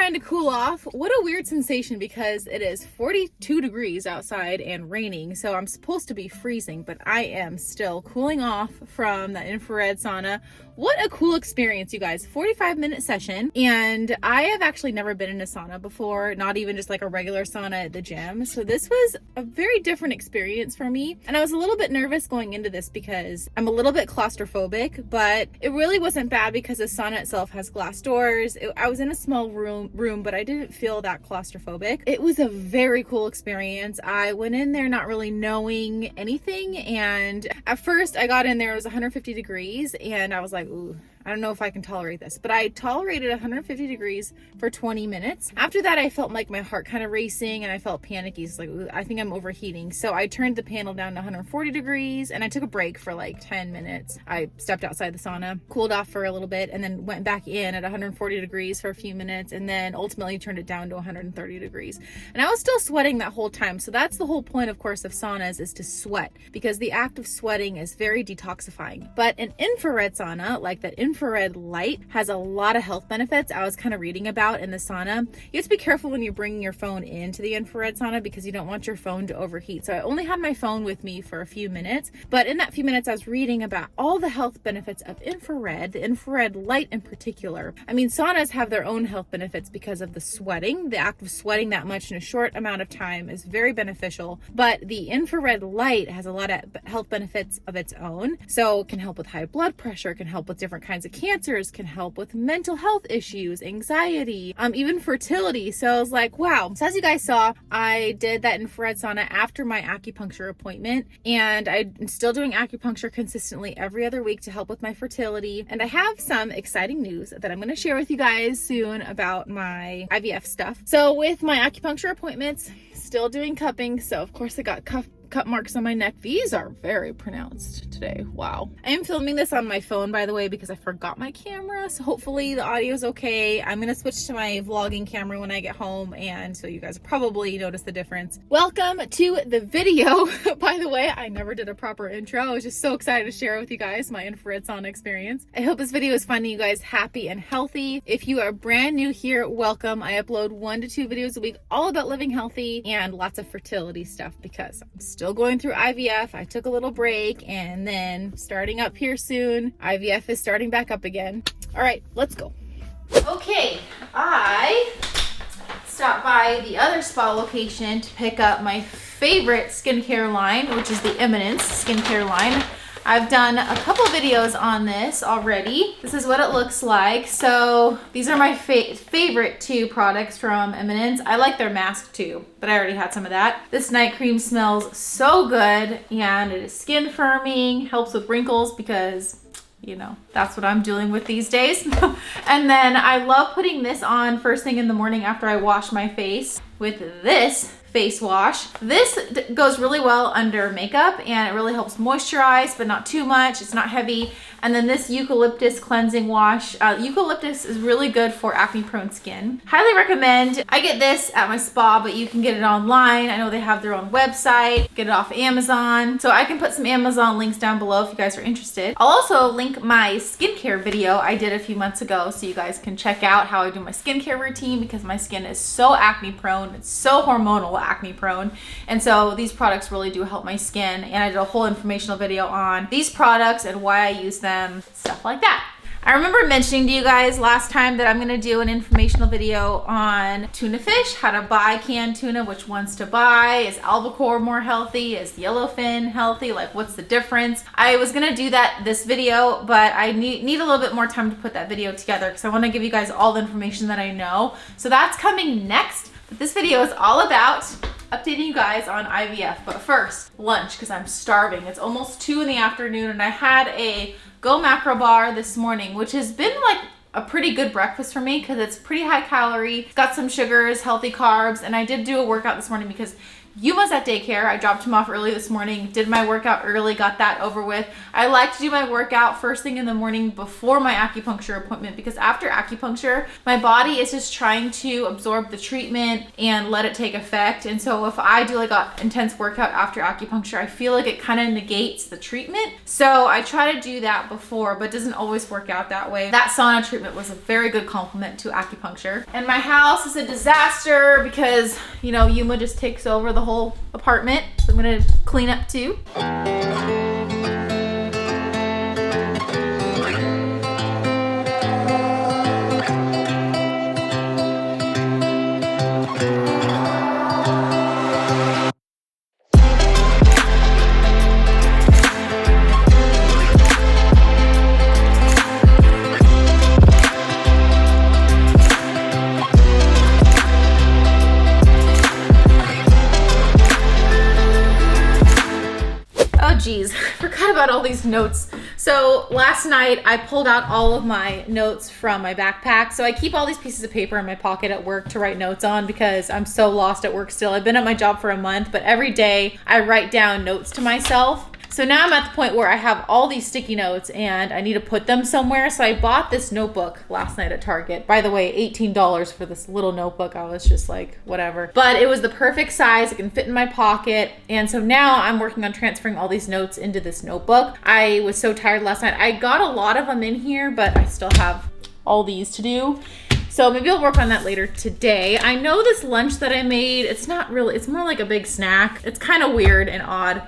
trying to cool off. What a weird sensation, because it is 42 degrees outside and raining, so I'm supposed to be freezing, but I am still cooling off from the infrared sauna. What a cool experience, you guys. 45-minute session, and I have actually never been in a sauna before, not even just like a regular sauna at the gym. So this was a very different experience for me, and I was a little bit nervous going into this because I'm a little bit claustrophobic, but it really wasn't bad because the sauna itself has glass doors. I was in a small room, but I didn't feel that claustrophobic. It was a very cool experience. I went in there not really knowing anything, and at first I got in there, it was 150 degrees, and I was like, ooh, I don't know if I can tolerate this, but I tolerated 150 degrees for 20 minutes. After that, I felt like my heart kind of racing and I felt panicky. It's like, ooh, I think I'm overheating. So I turned the panel down to 140 degrees and I took a break for like 10 minutes. I stepped outside the sauna, cooled off for a little bit, and then went back in at 140 degrees for a few minutes, and then ultimately turned it down to 130 degrees. And I was still sweating that whole time. So that's the whole point, of course, of saunas, is to sweat, because the act of sweating is very detoxifying. But an infrared sauna, like that infrared light, has a lot of health benefits I was kind of reading about in the sauna. You have to be careful when you're bringing your phone into the infrared sauna because you don't want your phone to overheat. So I only had my phone with me for a few minutes, but in that few minutes I was reading about all the health benefits of infrared, the infrared light in particular. I mean, saunas have their own health benefits because of the sweating. The act of sweating that much in a short amount of time is very beneficial, but the infrared light has a lot of health benefits of its own. So it can help with high blood pressure, can help with different kinds of cancers, can help with mental health issues, anxiety, even fertility. So I was like, wow. So as you guys saw, I did that infrared sauna after my acupuncture appointment, and I'm still doing acupuncture consistently every other week to help with my fertility. And I have some exciting news that I'm going to share with you guys soon about my IVF stuff. So with my acupuncture appointments, still doing cupping. So of course I got cut marks on my neck. These are very pronounced today. Wow. I am filming this on my phone, by the way, because I forgot my camera. So hopefully the audio is okay. I'm going to switch to my vlogging camera when I get home, and so you guys probably notice the difference. Welcome to the video. By the way, I never did a proper intro. I was just so excited to share with you guys my infrared sauna experience. I hope this video is finding you guys happy and healthy. If you are brand new here, welcome. I upload 1 to 2 videos a week all about living healthy and lots of fertility stuff because I'm still going through IVF. I took a little break, and then starting up here soon. IVF is starting back up again. All right, let's go. Okay, I stopped by the other spa location to pick up my favorite skincare line, which is the Eminence skincare line. I've done a couple videos on this already. This is what it looks like. So these are my favorite 2 products from Eminence. I like their mask too, but I already had some of that. This night cream smells so good, and it is skin firming, helps with wrinkles because, you know, that's what I'm dealing with these days. And then I love putting this on first thing in the morning after I wash my face with this face wash. This goes really well under makeup, and it really helps moisturize, but not too much. It's not heavy. And then this eucalyptus cleansing wash. Eucalyptus is really good for acne prone skin. Highly recommend. I get this at my spa, but you can get it online. I know they have their own website. Get it off Amazon. So I can put some Amazon links down below if you guys are interested. I'll also link my skincare video I did a few months ago so you guys can check out how I do my skincare routine, because my skin is so acne prone. It's so hormonal acne prone. And so these products really do help my skin. And I did a whole informational video on these products and why I use them, stuff like that. I remember mentioning to you guys last time that I'm going to do an informational video on tuna fish, how to buy canned tuna, which ones to buy. Is albacore more healthy? Is yellowfin healthy? Like, what's the difference? I was going to do that this video, but I need a little bit more time to put that video together because I want to give you guys all the information that I know. So that's coming next. But this video is all about updating you guys on IVF. But first, lunch, because I'm starving. It's almost 2 in the afternoon, and I had a Go Macro bar this morning, which has been like a pretty good breakfast for me because it's pretty high calorie. It's got some sugars, healthy carbs, and I did do a workout this morning because Yuma's at daycare. I dropped him off early this morning, did my workout early, got that over with. I like to do my workout first thing in the morning before my acupuncture appointment, because after acupuncture, my body is just trying to absorb the treatment and let it take effect. And so if I do like an intense workout after acupuncture, I feel like it kind of negates the treatment. So I try to do that before, but it doesn't always work out that way. That sauna treatment was a very good compliment to acupuncture. And my house is a disaster because, you know, Yuma just takes over the whole apartment. So I'm gonna clean up too. Geez, forgot about all these notes. So last night I pulled out all of my notes from my backpack. So I keep all these pieces of paper in my pocket at work to write notes on because I'm so lost at work still. I've been at my job for a month, but every day I write down notes to myself. So now I'm at the point where I have all these sticky notes and I need to put them somewhere. So I bought this notebook last night at Target. By the way, $18 for this little notebook. I was just like, whatever. But it was the perfect size. It can fit in my pocket. And so now I'm working on transferring all these notes into this notebook. I was so tired last night. I got a lot of them in here, but I still have all these to do. So maybe I'll work on that later today. I know this lunch that I made, it's not really, it's more like a big snack. It's kind of weird and odd.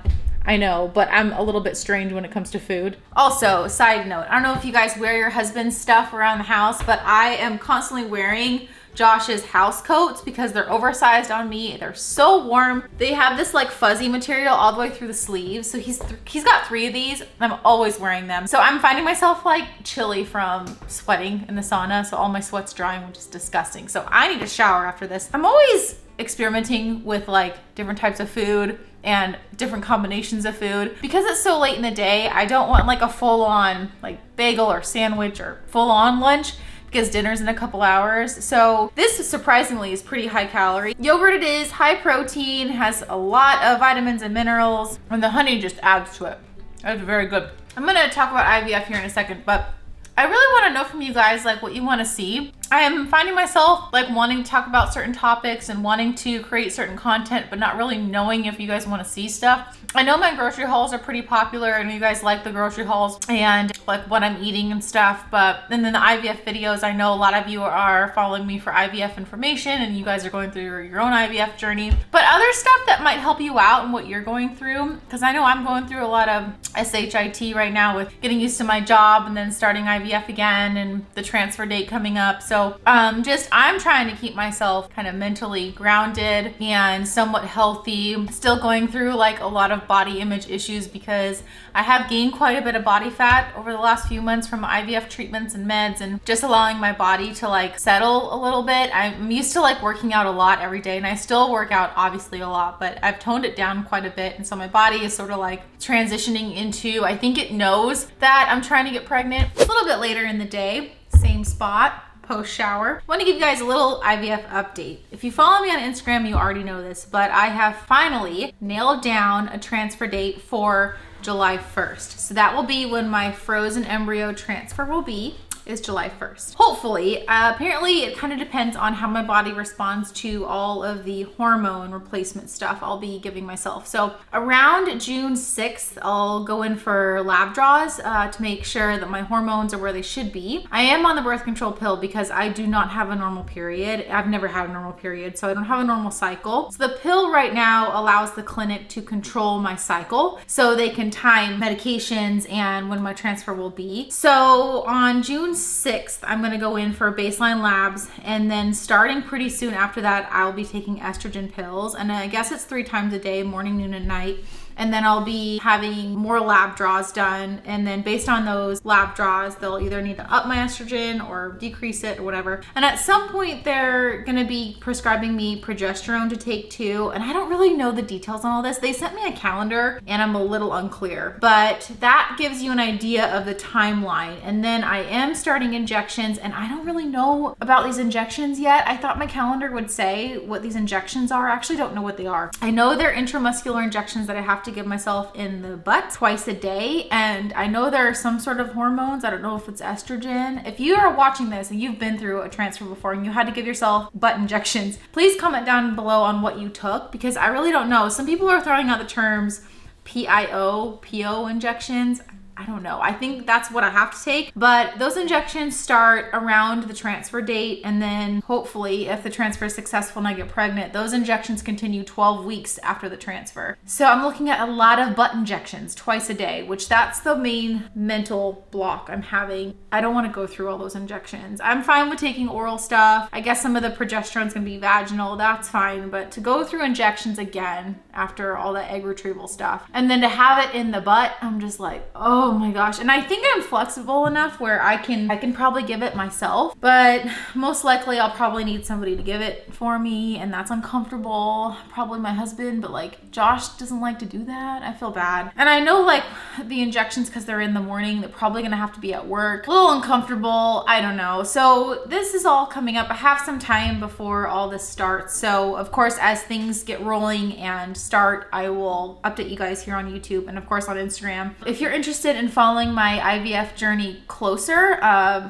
I know, but I'm a little bit strange when it comes to food. Also, side note, I don't know if you guys wear your husband's stuff around the house, but I am constantly wearing Josh's house coats because they're oversized on me. They're so warm. They have this like fuzzy material all the way through the sleeves. So he's got 3 of these. I'm always wearing them. So I'm finding myself like chilly from sweating in the sauna. So all my sweat's drying, which is disgusting. So I need to shower after this. I'm always experimenting with like different types of food and different combinations of food. Because it's so late in the day, I don't want like a full-on like bagel or sandwich or full-on lunch because dinner's in a couple hours. So this surprisingly is pretty high calorie. Yogurt it is, high protein, has a lot of vitamins and minerals, and the honey just adds to it. That's very good. I'm gonna talk about IVF here in a second, but I really want to know from you guys like what you want to see. I am finding myself like wanting to talk about certain topics and wanting to create certain content, but not really knowing if you guys want to see stuff. I know my grocery hauls are pretty popular and you guys like the grocery hauls and like what I'm eating and stuff, and then the IVF videos, I know a lot of you are following me for IVF information and you guys are going through your own IVF journey, but other stuff that might help you out and what you're going through, because I know I'm going through a lot of SHIT right now with getting used to my job and then starting IVF again and the transfer date coming up. So I'm trying to keep myself kind of mentally grounded and somewhat healthy, still going through like a lot of body image issues because I have gained quite a bit of body fat over the last few months from IVF treatments and meds and just allowing my body to like settle a little bit. I'm used to like working out a lot every day and I still work out obviously a lot, but I've toned it down quite a bit. And so my body is sort of like transitioning into, I think it knows that I'm trying to get pregnant. A little bit later in the day, same spot, post shower. I want to give you guys a little IVF update. If you follow me on Instagram, you already know this, but I have finally nailed down a transfer date for July 1st. So that will be when my frozen embryo transfer will be. Is July 1st. Hopefully, apparently it kind of depends on how my body responds to all of the hormone replacement stuff I'll be giving myself. So around June 6th, I'll go in for lab draws to make sure that my hormones are where they should be. I am on the birth control pill because I do not have a normal period. I've never had a normal period, so I don't have a normal cycle. So the pill right now allows the clinic to control my cycle so they can time medications and when my transfer will be. So on June 6th, I'm going to go in for baseline labs, and then starting pretty soon after that, I'll be taking estrogen pills, and I guess it's 3 times a day, morning, noon, and night. and then I'll be having more lab draws done, and then based on those lab draws, they'll either need to up my estrogen or decrease it or whatever. And at some point they're gonna be prescribing me progesterone to take too, and I don't really know the details on all this. They sent me a calendar and I'm a little unclear, but that gives you an idea of the timeline. And then I am starting injections, and I don't really know about these injections yet. I thought my calendar would say what these injections are. I actually don't know what they are. I know they're intramuscular injections that I have to give myself in the butt twice a day, and I know there are some sort of hormones. I don't know if it's estrogen. If you are watching this and you've been through a transfer before and you had to give yourself butt injections, please comment down below on what you took, because I really don't know. Some people are throwing out the terms PO injections. I don't know. I think that's what I have to take. But those injections start around the transfer date, and then hopefully if the transfer is successful and I get pregnant, those injections continue 12 weeks after the transfer. So I'm looking at a lot of butt injections twice a day, which that's the main mental block I'm having. I don't want to go through all those injections. I'm fine with taking oral stuff. I guess some of the progesterone's gonna be vaginal, that's fine. But to go through injections again after all that egg retrieval stuff, and then to have it in the butt, I'm just like, oh my gosh. And I think I'm flexible enough where I can probably give it myself, but most likely I'll probably need somebody to give it for me, and that's uncomfortable. Probably my husband, but like Josh doesn't like to do that. I feel bad. And I know like the injections, because they're in the morning, they're probably gonna have to be at work. A little uncomfortable, I don't know. So this is all coming up. I have some time before all this starts. So of course, as things get rolling and start, I will update you guys here on YouTube and of course on Instagram. If you're interested in following my IVF journey closer,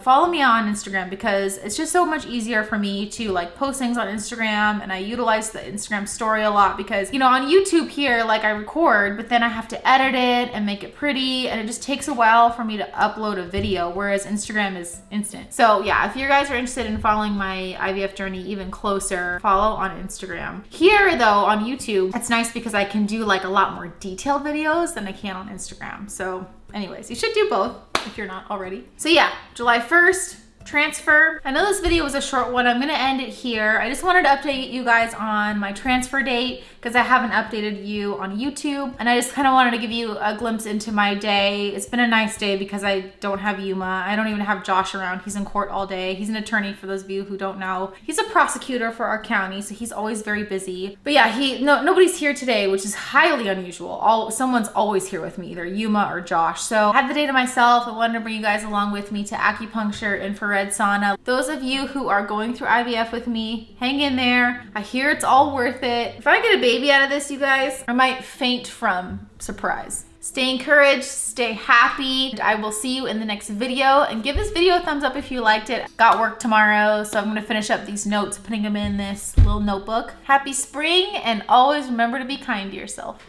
follow me on Instagram, because it's just so much easier for me to like post things on Instagram, and I utilize the Instagram story a lot because, you know, on YouTube here, like I record, but then I have to edit it and make it pretty, and it just takes a while for me to upload a video, whereas Instagram is instant. So yeah, if you guys are interested in following my IVF journey even closer, follow on Instagram. Here though, on YouTube, it's nice because I can do like a lot more detailed videos than I can on Instagram. So anyways, you should do both if you're not already. So yeah, July 1st, transfer. I know this video was a short one. I'm gonna end it here. I just wanted to update you guys on my transfer date because I haven't updated you on YouTube, and I just kind of wanted to give you a glimpse into my day. It's been a nice day because I don't have Yuma. I don't even have Josh around. He's in court all day. He's an attorney, for those of you who don't know. He's a prosecutor for our county, so he's always very busy. But yeah, nobody's here today, which is highly unusual. Someone's always here with me, either Yuma or Josh. So I had the day to myself. I wanted to bring you guys along with me to acupuncture, infrared sauna. Those of you who are going through IVF with me, hang in there. I hear it's all worth it. If I get a baby out of this, you guys, I might faint from surprise. Stay encouraged, stay happy, and I will see you in the next video. And give this video a thumbs up if you liked it. Got work tomorrow, so I'm gonna finish up these notes, putting them in this little notebook. Happy spring, and always remember to be kind to yourself.